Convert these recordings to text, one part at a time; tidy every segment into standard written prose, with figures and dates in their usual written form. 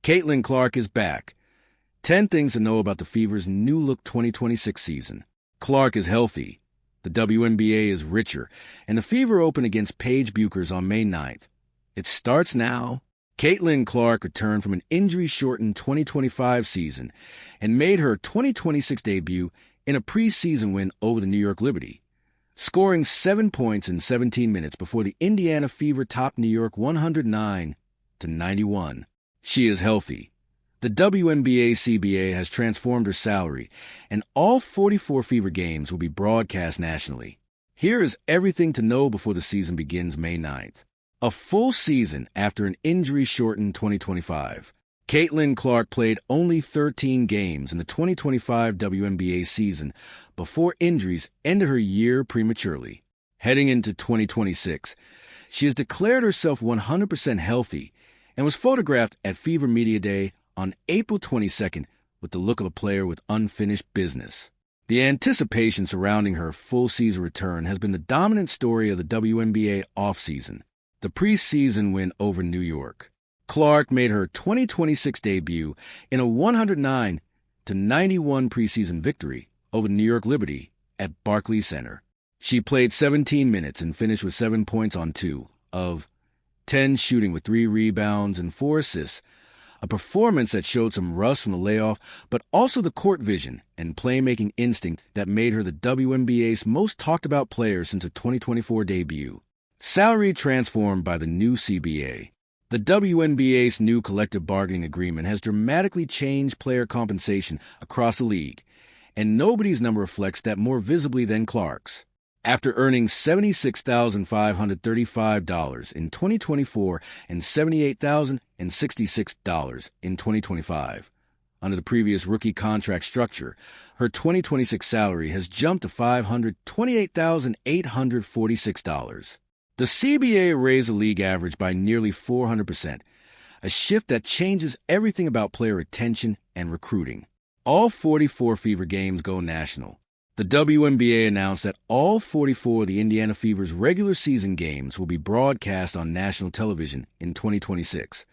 Caitlin Clark is back. 10 things to know about the Fever's new-look 2026 season. Clark is healthy. The WNBA is richer, and the Fever open against Paige Bueckers on May 9th. It starts now. Caitlin Clark returned from an injury-shortened 2025 season and made her 2026 debut in a preseason win over the New York Liberty, scoring 7 points in 17 minutes before the Indiana Fever topped New York 109-91. She is healthy. The WNBA CBA has transformed her salary, and all 44 Fever games will be broadcast nationally. Here is everything to know before the season begins May 9th. A full season after an injury-shortened 2025, Caitlin Clark played only 13 games in the 2025 WNBA season before injuries ended her year prematurely. Heading into 2026, she has declared herself 100% healthy and was photographed at Fever Media Day on April 22nd with the look of a player with unfinished business. The anticipation surrounding her full-season return has been the dominant story of the WNBA offseason. The preseason win over New York. Clark made her 2026 debut in a 109-91 preseason victory over the New York Liberty at Barclays Center. She played 17 minutes and finished with 7 points on 2 of 10 shooting with 3 rebounds and 4 assists, a performance that showed some rust from the layoff, but also the court vision and playmaking instinct that made her the WNBA's most talked-about player since her 2024 debut. Salary transformed by the new CBA. The WNBA's new collective bargaining agreement has dramatically changed player compensation across the league, and nobody's number reflects that more visibly than Clark's. After earning $76,535 in 2024 and $78,066 in 2025, under the previous rookie contract structure, her 2026 salary has jumped to $528,846. The CBA raised the league average by nearly 400%, a shift that changes everything about player retention and recruiting. All 44 Fever games go national. The WNBA announced that all 44 of the Indiana Fever's regular season games will be broadcast on national television in 2026,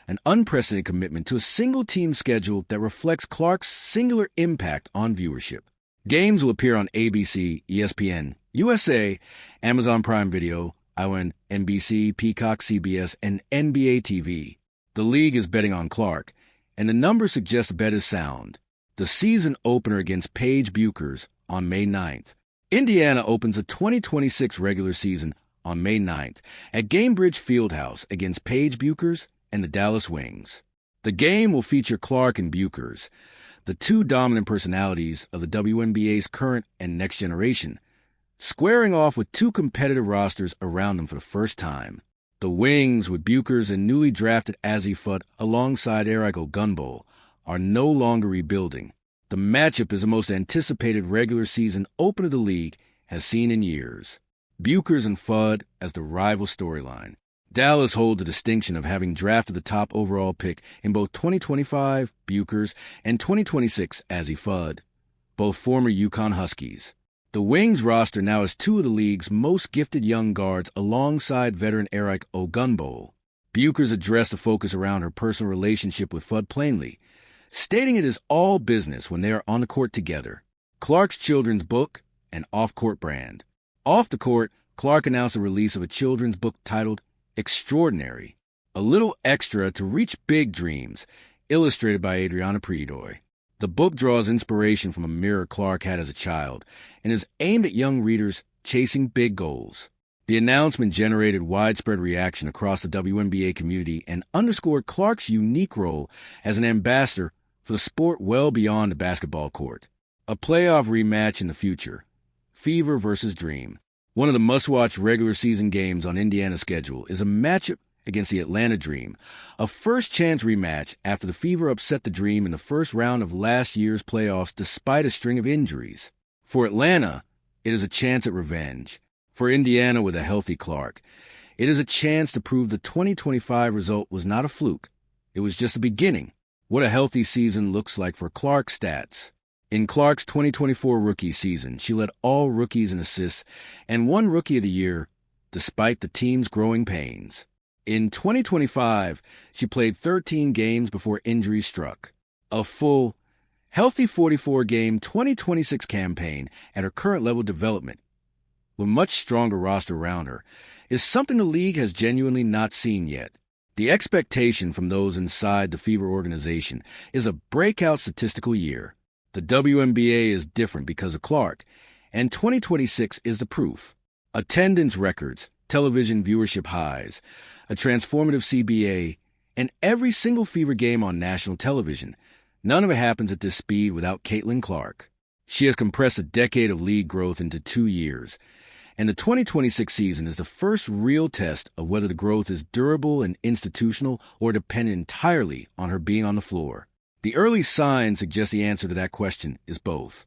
an unprecedented commitment to a single-team schedule that reflects Clark's singular impact on viewership. Games will appear on ABC, ESPN, USA, Amazon Prime Video, ION, NBC, Peacock, CBS, and NBA TV. The league is betting on Clark, and the numbers suggest the bet is sound. The season opener against Paige Bueckers on May 9th. Indiana opens the 2026 regular season on May 9th at Gainbridge Fieldhouse against Paige Bueckers and the Dallas Wings. The game will feature Clark and Bueckers, the two dominant personalities of the WNBA's current and next generation, squaring off with two competitive rosters around them for the first time. The Wings, with Bueckers and newly drafted Azzi Fudd alongside Eric Ogunbo, are no longer rebuilding. The matchup is the most anticipated regular season opener the league has seen in years. Bueckers and Fudd as the rival storyline. Dallas holds the distinction of having drafted the top overall pick in both 2025, Bueckers, and 2026, Azzi Fudd, both former UConn Huskies. The Wings roster now has two of the league's most gifted young guards alongside veteran Eric Ogunbo. Bueckers addressed the focus around her personal relationship with Fudd plainly, stating it is all business when they are on the court together. Clark's children's book, an off-court brand. Off the court, Clark announced the release of a children's book titled Extraordinary, a little extra to reach big dreams, illustrated by Adriana Pridoy. The book draws inspiration from a mirror Clark had as a child and is aimed at young readers chasing big goals. The announcement generated widespread reaction across the WNBA community and underscored Clark's unique role as an ambassador for the sport well beyond the basketball court. A playoff rematch in the future. Fever versus Dream. One of the must-watch regular season games on Indiana's schedule is a matchup against the Atlanta Dream, a first-chance rematch after the Fever upset the Dream in the first round of last year's playoffs despite a string of injuries. For Atlanta, it is a chance at revenge. For Indiana with a healthy Clark, it is a chance to prove the 2025 result was not a fluke. It was just a beginning. What a healthy season looks like for Clark's stats. In Clark's 2024 rookie season, she led all rookies in assists and won Rookie of the Year despite the team's growing pains. In 2025, she played 13 games before injury struck. A full, healthy 44-game 2026 campaign at her current level of development, with much stronger roster around her, is something the league has genuinely not seen yet. The expectation from those inside the Fever organization is a breakout statistical year. The WNBA is different because of Clark, and 2026 is the proof. Attendance records, television viewership highs, a transformative CBA, and every single Fever game on national television. None of it happens at this speed without Caitlin Clark. She has compressed a decade of league growth into 2 years, and the 2026 season is the first real test of whether the growth is durable and institutional or dependent entirely on her being on the floor. The early signs suggest the answer to that question is both.